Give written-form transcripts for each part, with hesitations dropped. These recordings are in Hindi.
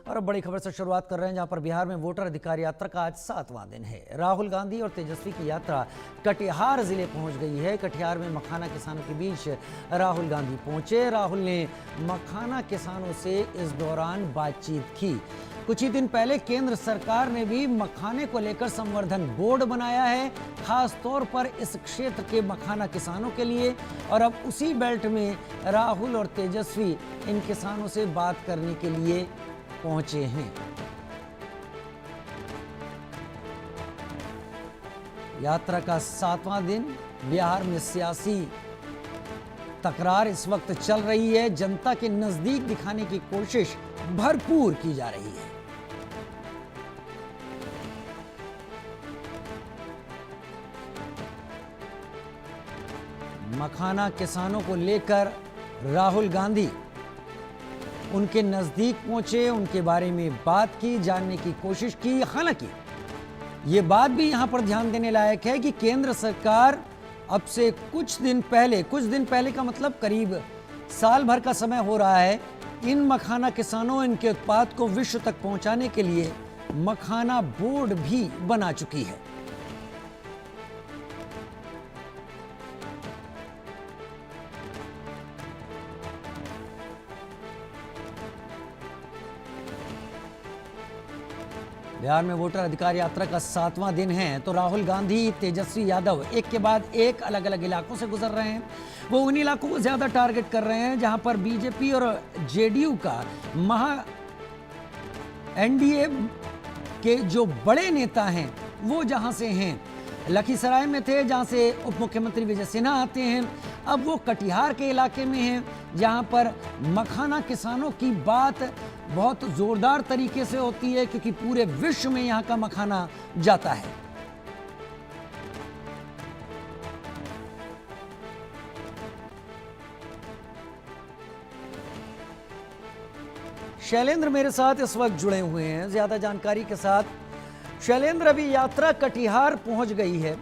और अब बड़ी खबर से शुरुआत कर रहे हैं, जहां पर बिहार में वोटर अधिकार यात्रा का आज 7वां दिन है। राहुल गांधी और तेजस्वी की यात्रा कटिहार जिले पहुंच गई है। कटिहार में मखाना किसानों के बीच राहुल गांधी पहुंचे। राहुल ने मखाना किसानों से इस दौरान बातचीत की। कुछ ही दिन पहले केंद्र सरकार ने भी मखाने को लेकर संवर्धन बोर्ड बनाया है, खास तौर पर इस क्षेत्र के मखाना किसानों के लिए। और अब उसी बेल्ट में राहुल और तेजस्वी इन किसानों से बात करने के लिए पहुंचे हैं। यात्रा का 7वां दिन। बिहार में सियासी तकरार इस वक्त चल रही है। जनता के नजदीक दिखाने की कोशिश भरपूर की जा रही है। मखाना किसानों को लेकर राहुल गांधी उनके नजदीक पहुंचे, उनके बारे में बात की, जानने की कोशिश की। हालांकि ये बात भी यहां पर ध्यान देने लायक है कि केंद्र सरकार अब से कुछ दिन पहले का मतलब करीब साल भर का समय हो रहा है, इन मखाना किसानों, इनके उत्पाद को विश्व तक पहुंचाने के लिए मखाना बोर्ड भी बना चुकी है। बिहार में वोटर अधिकार यात्रा का 7वां दिन है, तो राहुल गांधी, तेजस्वी यादव एक के बाद एक अलग अलग इलाकों से गुजर रहे हैं। वो उन इलाकों को ज्यादा टारगेट कर रहे हैं जहां पर बीजेपी और जेडीयू का एनडीए के जो बड़े नेता हैं वो जहां से हैं। लखीसराय में थे, जहां से उप मुख्यमंत्री विजय सिन्हा आते हैं। अब वो कटिहार के इलाके में हैं, जहां पर मखाना किसानों की बात बहुत जोरदार तरीके से होती है, क्योंकि पूरे विश्व में यहां का मखाना जाता है। शैलेंद्र मेरे साथ इस वक्त जुड़े हुए हैं ज्यादा जानकारी के साथ। शैलेंद्र, अभी यात्रा कटिहार पहुंच गई है,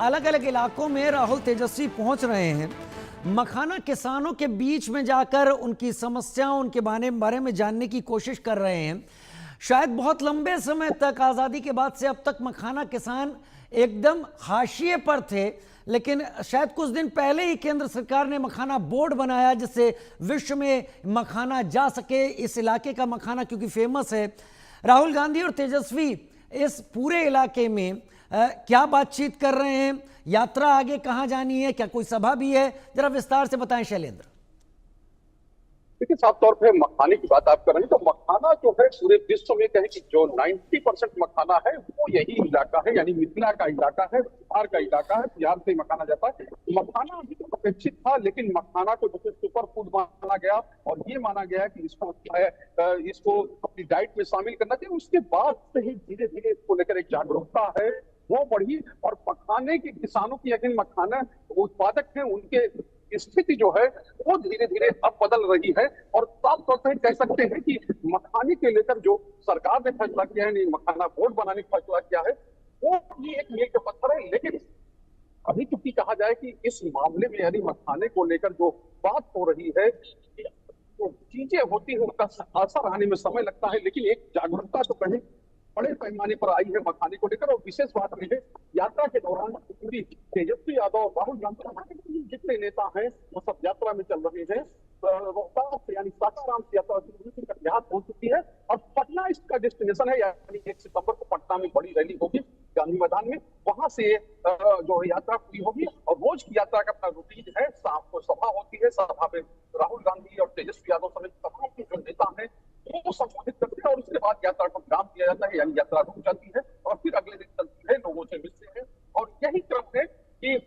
अलग अलग इलाकों में राहुल तेजस्वी पहुंच रहे हैं। मखाना किसानों के बीच में जाकर उनकी समस्याओं, उनके बारे में जानने की कोशिश कर रहे हैं। शायद बहुत लंबे समय तक, आज़ादी के बाद से अब तक, मखाना किसान एकदम हाशिए पर थे, लेकिन शायद कुछ दिन पहले ही केंद्र सरकार ने मखाना बोर्ड बनाया, जिससे विश्व में मखाना जा सके। इस इलाके का मखाना क्योंकि फेमस है। राहुल गांधी और तेजस्वी इस पूरे इलाके में क्या बातचीत कर रहे हैं? यात्रा आगे कहां जानी है? क्या कोई सभा भी है? जरा विस्तार से बताएं शैलेंद्र। देखिए, साफ तौर पे मखाने की बात आप कर रहे हैं, तो मखाना जो है पूरे विश्व में कहें कि जो 90% मखाना है वो यही इलाका है, यानी मिथिला का इलाका है, बिहार का इलाका है। बिहार से मखाना जाता है। मखाना अभी तो अपेक्षित था, लेकिन मखाना को जैसे सुपर फूड माना गया और ये माना गया कि इसको अपनी डाइट में शामिल करना चाहिए। उसके बाद से ही धीरे धीरे इसको लेकर एक जागरूकता है वो बढ़ी, और मखाने के किसानों की, यकीन मखाना उत्पादक है, उनके स्थिति जो है वो धीरे धीरे अब बदल रही है। और साफ तौर पर कह सकते हैं कि मखाने के लेकर जो सरकार ने फैसला किया है, मखाना बोर्ड बनाने का फैसला किया है, वो ये एक मील का पत्थर है। लेकिन अभी चूंकि कहा जाए कि इस मामले में, यानी मखाने को लेकर जो बात हो रही है, जो चीजें होती है उनका असर आने में समय लगता है, लेकिन एक जागरूकता तो कहीं बड़े पैमाने पर आई है मखाने को लेकर। और विशेष बात यह है, यात्रा के दौरान पूरी तेजस्वी यादव, राहुल गांधी, जितने नेता हैं वो सब यात्रा में चल रहे हैं। रोहतास यानी सासाराम से यात्रा कटिहार पहुंच चुकी है, और पटना इसका डेस्टिनेशन है। यानी 1 सितंबर को पटना में बड़ी रैली होगी गांधी मैदान में, वहां से जो यात्रा पूरी होगी। और रोज की यात्रा का अपना रूटीन है। शाम को सभा होती है, सभा में राहुल गांधी और तेजस्वी यादव समेत तमाम के जो नेता हैं वो संबोधित करते हैं, और उसके बाद यात्रा को विराम दिया जाता है, यानी यात्रा रुक जाती है और फिर अगले दिन चलती है, लोगों से मिलते हैं। और यही क्रम है कि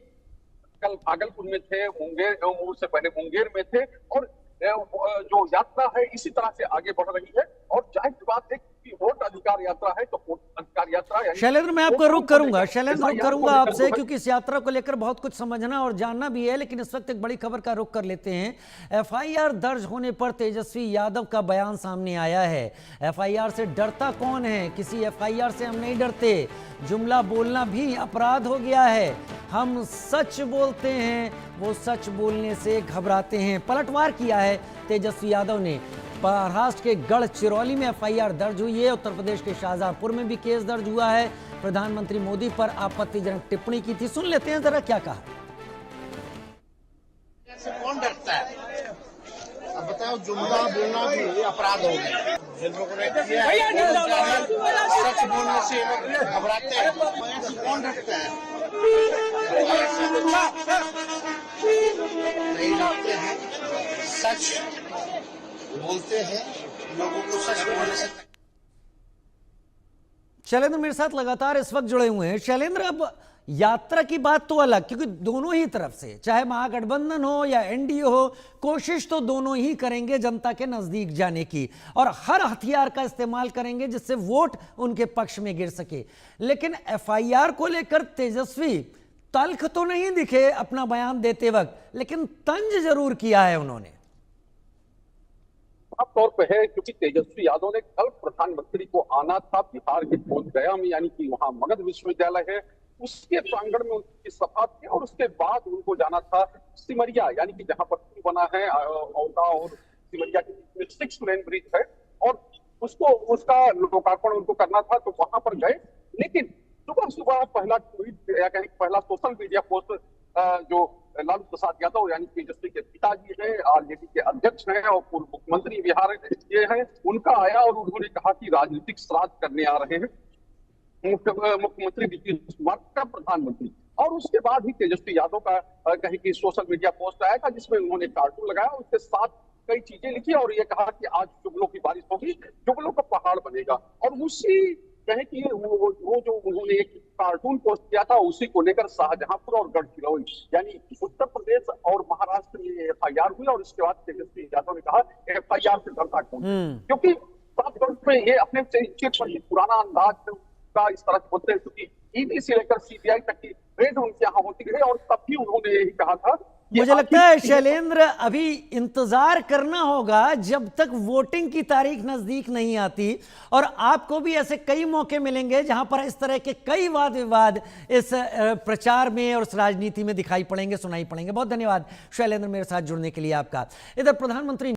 कल भागलपुर में थे, मुंगेर से पहले मुंगेर में थे, और जो यात्रा है इसी तरह से आगे बढ़ रही है। और जाहिर सी बात है कि वोट अधिकार यात्रा है, तो वोट अधिकार यात्रा। शैलेंद्र, मैं आपको रुक करूंगा आपसे, क्योंकि इस यात्रा को लेकर बहुत कुछ समझना और जानना भी है। लेकिन इस वक्त एक बड़ी खबर का रुख कर लेते हैं। एफआईआर दर्ज होने पर तेजस्वी यादव का बयान सामने आया है। एफआईआर से डरता कौन है? किसी एफआईआर से हम नहीं डरते। जुमला बोलना भी अपराध हो गया है। हम सच बोलते हैं, वो सच बोलने से घबराते हैं। पलटवार किया है तेजस्वी यादव ने। महाराष्ट्र के गढ़चिरौली में एफआईआर दर्ज हुई है। उत्तर प्रदेश के शाहजहांपुर में भी केस दर्ज हुआ है। प्रधानमंत्री मोदी पर आपत्तिजनक टिप्पणी की थी। सुन लेते हैं जरा क्या कहा। से कौन डरता है? अब बताओ, जुमला बोलना भी अपराध हो गया। जिन लोगों ने किया है, सच बोलने से लोग घबराते हैं। कौन डरता है? नहीं डरते हैं, सच बोलते हैं, लोगों को सच बोलने से। शैलेंद्र मेरे साथ लगातार इस वक्त जुड़े हुए हैं। शैलेंद्र, अब यात्रा की बात तो अलग, क्योंकि दोनों ही तरफ से, चाहे महागठबंधन हो या एनडीए हो, कोशिश तो दोनों ही करेंगे जनता के नजदीक जाने की और हर हथियार का इस्तेमाल करेंगे जिससे वोट उनके पक्ष में गिर सके। लेकिन एफआईआर को लेकर तेजस्वी तल्ख तो नहीं दिखे अपना बयान देते वक्त, लेकिन तंज जरूर किया है उन्होंने। साफ तौर पे है, क्योंकि तेजस्वी यादव ने कल प्रधानमंत्री को आना था बिहार के बोधगया में, यानी कि वहां मगध विश्वविद्यालय है, उसके प्रांगण में उनकी सभा थी और उसके बाद उनको जाना था सिमरिया, यानी कि जहां पर पुल बना है औदा और सिमरिया के बीच में 6 लेन ब्रिज है, और उसका लोकार्पण उनको करना था, तो वहां पर गए। लेकिन सुबह सुबह पहला ट्वीट या कहीं पहला सोशल मीडिया पोस्ट जो लालू प्रसाद यादव यानी तेजस्वी के पिताजी हैं, आरजेडी के अध्यक्ष हैं और पूर्व मुख्यमंत्री बिहार ये हैं, उनका आया और उन्होंने कहा कि राजनीतिक श्राद्ध करने आ रहे हैं मुख्यमंत्री नीतीश कुमार का प्रधानमंत्री। और उसके बाद ही तेजस्वी यादव का कहीं की सोशल मीडिया पोस्ट आया था जिसमें उन्होंने कार्टून लगाया, उसके साथ कई चीजें लिखी और ये कहा कि आज जुगलों की बारिश होगी, जुगलों का पहाड़ बनेगा। और उसी कहे कि वो जो उन्होंने एक कार्टून पोस्ट किया था, उसी को लेकर शाहजहांपुर और गढ़चिरौली यानी उत्तर प्रदेश और महाराष्ट्र में एफआईआर हुई। और इसके बाद तेजस्वी यादव ने कहा एफआईआर से डरता कौन, क्योंकि साफ तौर पर ये अपने से पुराना अंदाज का इस तरह होते हैं, क्योंकि ईडी से लेकर सीबीआई तक की रेड उनके यहाँ होती रही और तब भी उन्होंने यही कहा था। मुझे लगता है शैलेंद्र, अभी इंतजार करना होगा जब तक वोटिंग की तारीख नजदीक नहीं आती, और आपको भी ऐसे कई मौके मिलेंगे जहां पर इस तरह के कई वाद विवाद इस प्रचार में और इस राजनीति में दिखाई पड़ेंगे, सुनाई पड़ेंगे। बहुत धन्यवाद शैलेंद्र मेरे साथ जुड़ने के लिए आपका। इधर प्रधानमंत्री